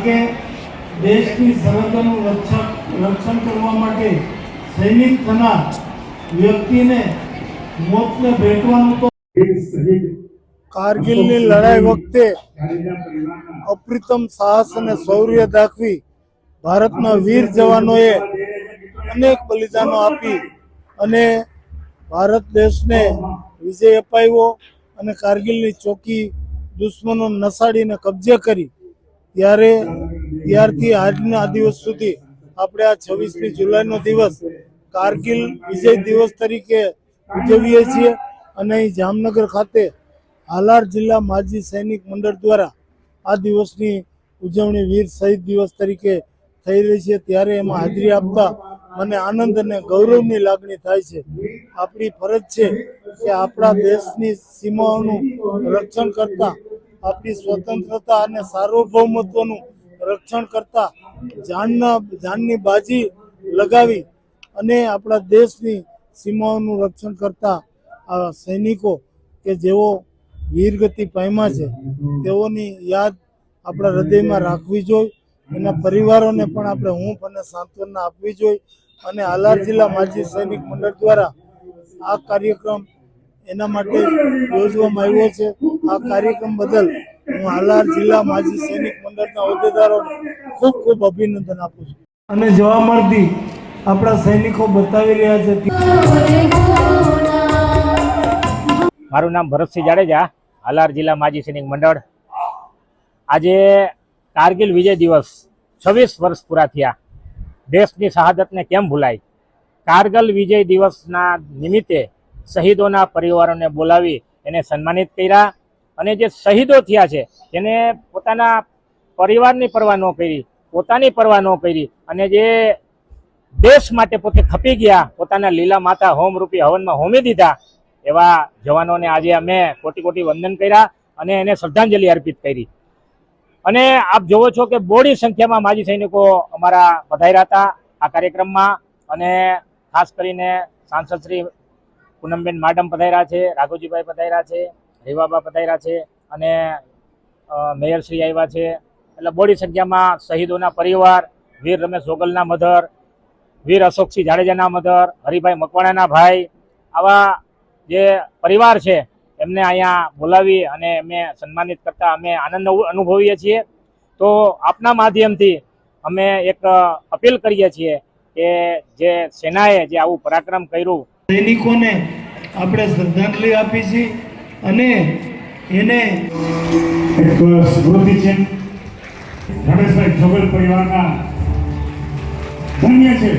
કે દેશની સરહદોનું રક્ષણ કરવા માટે સૈનિક થનાર વ્યક્તિને મોતને ભેટવાનું તો કારગિલની લડાઈ વખતે અપ્રતિમ સાહસ અને શૌર્ય દાખવી ભારતના વીર જવાનોએ અનેક બલિદાનો આપી અને ભારત દેશને વિજય અપાવ્યો અને કારગિલની ચોકી દુશ્મનો નસાડીને કબજે કરી ત્યારથી આજના દિવસ સુધી આપણે આ 26મી જુલાઈનો દિવસ કારગિલ વિજય દિવસ તરીકે ઉજવીએ છીએ અને અહીં જામનગર ખાતે હાલાર જિલ્લા માજી સૈનિક મંડળ દ્વારા આ દિવસની ઉજવણી વીર શહીદ દિવસ તરીકે થઈ રહી છે। ત્યારે એમાં હાજરી આપતા મને આનંદ અને ગૌરવની લાગણી થાય છે। આપણી ફરજ છે કે આપણા દેશની સીમાઓનું રક્ષણ કરતા, આપણી સ્વતંત્રતા અને સાર્વભૌમત્વનું રક્ષણ કરતા જાનની બાજી લગાવી અને આપણા દેશની સીમાઓનું રક્ષણ કરતા આ સૈનિકો કે જેઓ વીરગતિ પામ્યા છે તેઓની યાદ આપણા હૃદયમાં રાખવી જોઈએ। એના પરિવારોને પણ આપણે હૂંફ અને સાંત્વના આપવી જોઈએ અને હાલાર જિલ્લા માજી સૈનિક મંડળ દ્વારા આ કાર્યક્રમ એના માટે યોજવામાં આવ્યો છે। આ કાર્યક્રમ બદલ હું હાલાર જિલ્લા માજી સૈનિક મંડળના હોદ્દેદારોને ખૂબ ખૂબ અભિનંદન આપું છું અને જોવા મળતી આપણા સૈનિકો બતાવી રહ્યા છે। મારું નામ ભરતસિંહ જાડેજા, હાલાર જિલ્લા માજી સૈનિક મંડળ। આજે કારગિલ વિજય દિવસ 26 વર્ષ પૂરા થયા। દેશની શહાદતને કેમ ભૂલાય? કારગિલ વિજય દિવસના નિમિત્તે શહીદોના પરિવારોને બોલાવી એને સન્માનિત કર્યા અને જે શહીદો થયા છે તેને પોતાના પરિવારની પરવા ન કરી, પોતાની પરવા ન કરી અને જે દેશ માટે પોતે ખપી ગયા, પોતાના લીલા માતા હોમરૂપી હવનમાં હોમી દીધા એવા જવાનોને આજે અમે કોટી કોટી વંદન કર્યા અને એને શ્રદ્ધાંજલિ અર્પિત કરી। અને આપ જોવો છો કે બોડી સંખ્યામાં માજી સૈનિકો અમારા પધાર્યા હતા આ કાર્યક્રમમાં અને ખાસ કરીને સાંસદ શ્રી પૂનમબેન માડમ પધાર્યા છે, રાઘોજીભાઈ પધાર્યા છે, રેવાબા પધાર્યા છે અને મેયર શ્રી આવ્યા છે। એટલે બોડી સંખ્યામાં શહીદોના પરિવાર, વીર રમેશ જોગલના મધર, વીર અશોકસિંહ જાડેજાના મધર, હરિભાઈ મકવાણાના ભાઈ, આવા જે પરિવાર છે એમને અહીંયા બોલાવી અને એમને સન્માનિત કરતા અમે આનંદ અનુભવીએ છીએ। તો આપના માધ્યમથી અમે એક અપીલ કરીએ છીએ કે જે સેનાએ જે આવું પરાક્રમ કર્યું, સૈનિકોને આપણે શ્રદ્ધાંજલિ આપી છે અને એને એક સ્મૃતિ ચિહ્ન રમેશભાઈ જોગલ પરિવારના ધન્ય છે।